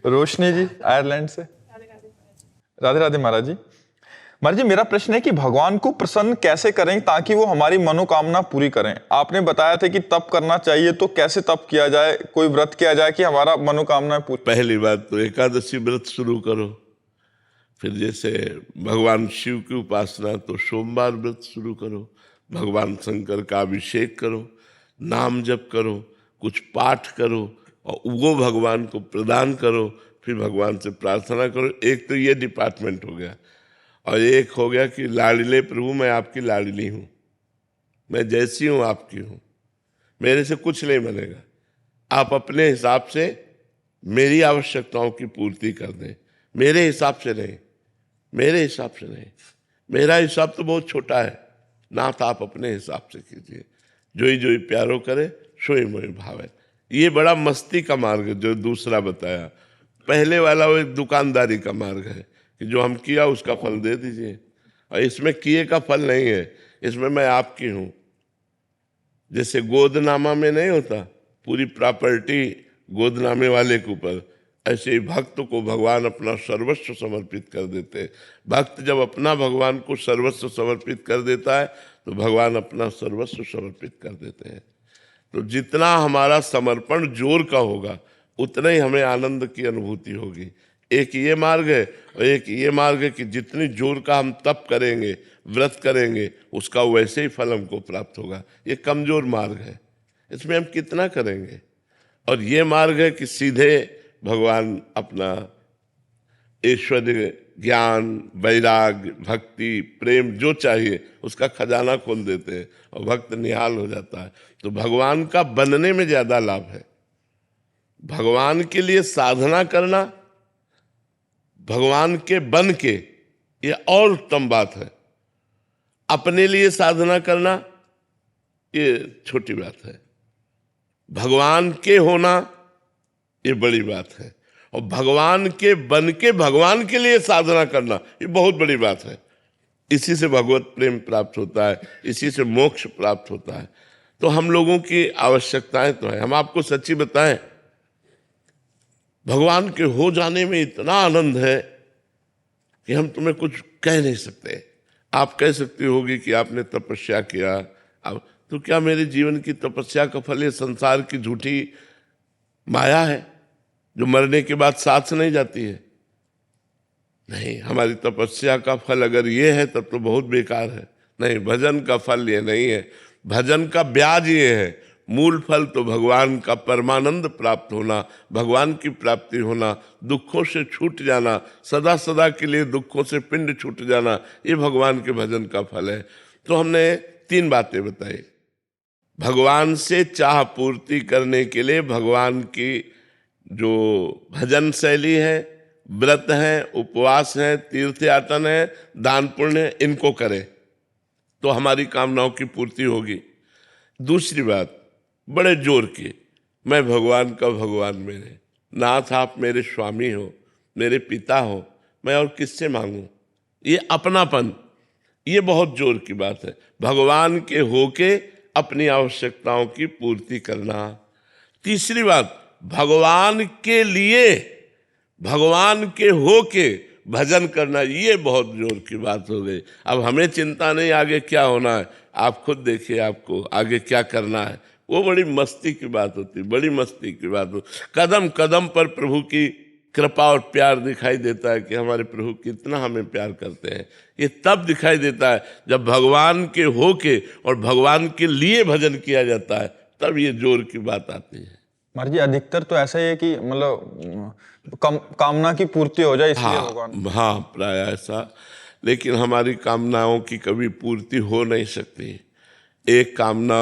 रोशनी जी Ireland से। राधे राधे महाराज जी। महाराज जी, मेरा प्रश्न है कि भगवान को प्रसन्न कैसे करें ताकि वो हमारी मनोकामना पूरी करें। आपने बताया था कि तप करना चाहिए, तो कैसे तप किया जाए, कोई व्रत किया जाए कि हमारा मनोकामना पूरी। पहली बात तो एकादशी व्रत शुरू करो। फिर जैसे भगवान शिव की उपासना तो सोमवार व्रत शुरू करो। भगवान शंकर का अभिषेक करो, नाम जप करो, कुछ पाठ करो और वो भगवान को प्रदान करो। फिर भगवान से प्रार्थना करो। एक तो ये डिपार्टमेंट हो गया। और एक हो गया कि लाडले प्रभु मैं आपकी लाडली हूँ, मैं जैसी हूँ आपकी हूँ, मेरे से कुछ नहीं बनेगा, आप अपने हिसाब से मेरी आवश्यकताओं की पूर्ति कर दें। मेरे हिसाब से नहीं, मेरे हिसाब से नहीं, मेरा हिसाब तो बहुत छोटा है, नाथ आप अपने हिसाब से कीजिए। जोई जोई प्यारो करे सोई मोई भावे। ये बड़ा मस्ती का मार्ग है जो दूसरा बताया। पहले वाला वो एक दुकानदारी का मार्ग है कि जो हम किया उसका फल दे दीजिए, और इसमें किए का फल नहीं है, इसमें मैं आपकी हूँ। जैसे गोदनामा में नहीं होता पूरी प्रॉपर्टी गोदनामे वाले के ऊपर, ऐसे ही भक्त को भगवान अपना सर्वस्व समर्पित कर देते हैं। भक्त जब अपना भगवान को सर्वस्व समर्पित कर देता है तो भगवान अपना सर्वस्व समर्पित कर देते हैं। तो जितना हमारा समर्पण जोर का होगा उतना ही हमें आनंद की अनुभूति होगी। एक ये मार्ग है और एक ये मार्ग है कि जितनी जोर का हम तप करेंगे, व्रत करेंगे, उसका वैसे ही फल हमको प्राप्त होगा। ये कमजोर मार्ग है, इसमें हम कितना करेंगे। और ये मार्ग है कि सीधे भगवान अपना ऐश्वर्य, ज्ञान, वैराग, भक्ति, प्रेम जो चाहिए उसका खजाना खोल देते हैं और भक्त निहाल हो जाता है। तो भगवान का बनने में ज्यादा लाभ है। भगवान के लिए साधना करना, भगवान के बन के, ये और उत्तम बात है। अपने लिए साधना करना ये छोटी बात है। भगवान के होना ये बड़ी बात है। और भगवान के बन के भगवान के लिए साधना करना ये बहुत बड़ी बात है। इसी से भगवत प्रेम प्राप्त होता है, इसी से मोक्ष प्राप्त होता है। तो हम लोगों की आवश्यकताएं तो है। हम आपको सच्ची बताएं, भगवान के हो जाने में इतना आनंद है कि हम तुम्हें कुछ कह नहीं सकते। आप कह सकती होगी कि आपने तपस्या किया, अब तो क्या मेरे जीवन की तपस्या का फल ये संसार की झूठी माया है जो मरने के बाद साथ नहीं जाती है? नहीं, हमारी तपस्या का फल अगर ये है तब तो बहुत बेकार है। नहीं, भजन का फल ये नहीं है, भजन का ब्याज ये है। मूल फल तो भगवान का परमानंद प्राप्त होना, भगवान की प्राप्ति होना, दुखों से छूट जाना, सदा सदा के लिए दुखों से पिंड छूट जाना, ये भगवान के भजन का फल है। तो हमने 3 बातें बताई। भगवान से चाह पूर्ति करने के लिए भगवान की जो भजन शैली है, व्रत है, उपवास है, तीर्थ यातन है, दान पुण्य है, इनको करें तो हमारी कामनाओं की पूर्ति होगी। दूसरी बात बड़े जोर की, मैं भगवान का भगवान मेरे, नाथ आप मेरे स्वामी हो, मेरे पिता हो, मैं और किससे मांगूं? ये अपनापन, ये बहुत जोर की बात है। भगवान के होके अपनी आवश्यकताओं की पूर्ति करना। तीसरी बात, भगवान के लिए, भगवान के होके भजन करना, ये बहुत जोर की बात हो गई। अब हमें चिंता नहीं आगे क्या होना है, आप खुद देखिए आपको आगे क्या करना है। वो बड़ी मस्ती की बात होती, बड़ी मस्ती की बात हो। कदम कदम पर प्रभु की कृपा और प्यार दिखाई देता है कि हमारे प्रभु कितना हमें प्यार करते हैं। ये तब दिखाई देता है जब भगवान के होके और भगवान के लिए भजन किया जाता है, तब ये जोर की बात आती है। महाराज जी, अधिकतर तो ऐसा ही है कि मतलब कामना की पूर्ति हो जाए इसलिए भगवान। हाँ, प्राय ऐसा। लेकिन हमारी कामनाओं की कभी पूर्ति हो नहीं सकती। एक कामना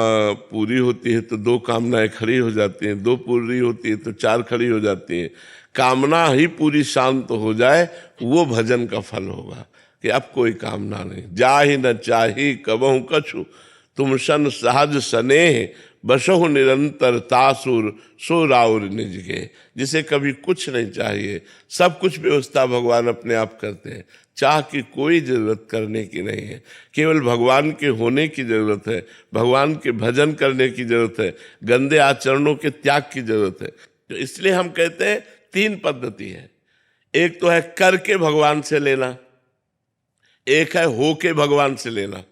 पूरी होती है तो 2 कामनाएं खड़ी हो जाती हैं, 2 पूरी होती है तो 4 खड़ी हो जाती हैं। कामना ही पूरी शांत हो जाए वो भजन का फल होगा कि अब कोई कामना नहीं। जाहि न चाही कबहु कछु, तुम सन सहज स्नेह, बसहु निरंतर तासुर सो राउर निज के। जिसे कभी कुछ नहीं चाहिए, सब कुछ व्यवस्था भगवान अपने आप करते हैं। चाह की कोई जरूरत करने की नहीं है, केवल भगवान के होने की जरूरत है, भगवान के भजन करने की जरूरत है, गंदे आचरणों के त्याग की जरूरत है। तो इसलिए हम कहते हैं 3 पद्धति है। एक तो है करके भगवान से लेना, एक है हो के भगवान से लेना,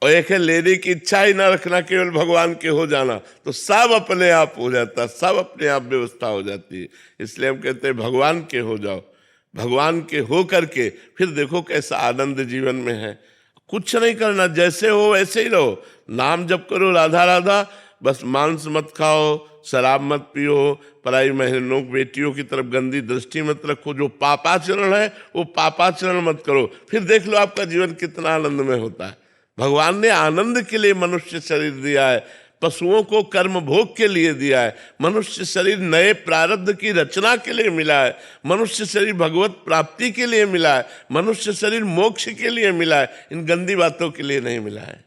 और एक है लेने की इच्छा ही ना रखना, केवल भगवान के हो जाना, तो सब अपने आप हो जाता, सब अपने आप व्यवस्था हो जाती है। इसलिए हम कहते हैं भगवान के हो जाओ, भगवान के हो करके फिर देखो कैसा आनंद जीवन में है। कुछ नहीं करना, जैसे हो वैसे ही रहो, नाम जप करो राधा राधा, बस मांस मत खाओ, शराब मत पियो, पराई बहनों बेटियों की तरफ गंदी दृष्टि मत रखो, जो पापाचरण है वो पापाचरण मत करो, फिर देख लो आपका जीवन कितना आनंदमय होता है। भगवान ने आनंद के लिए मनुष्य शरीर दिया है, पशुओं को कर्म भोग के लिए दिया है, मनुष्य शरीर नए प्रारब्ध की रचना के लिए मिला है, मनुष्य शरीर भगवत प्राप्ति के लिए मिला है, मनुष्य शरीर मोक्ष के लिए मिला है, इन गंदी बातों के लिए नहीं मिला है।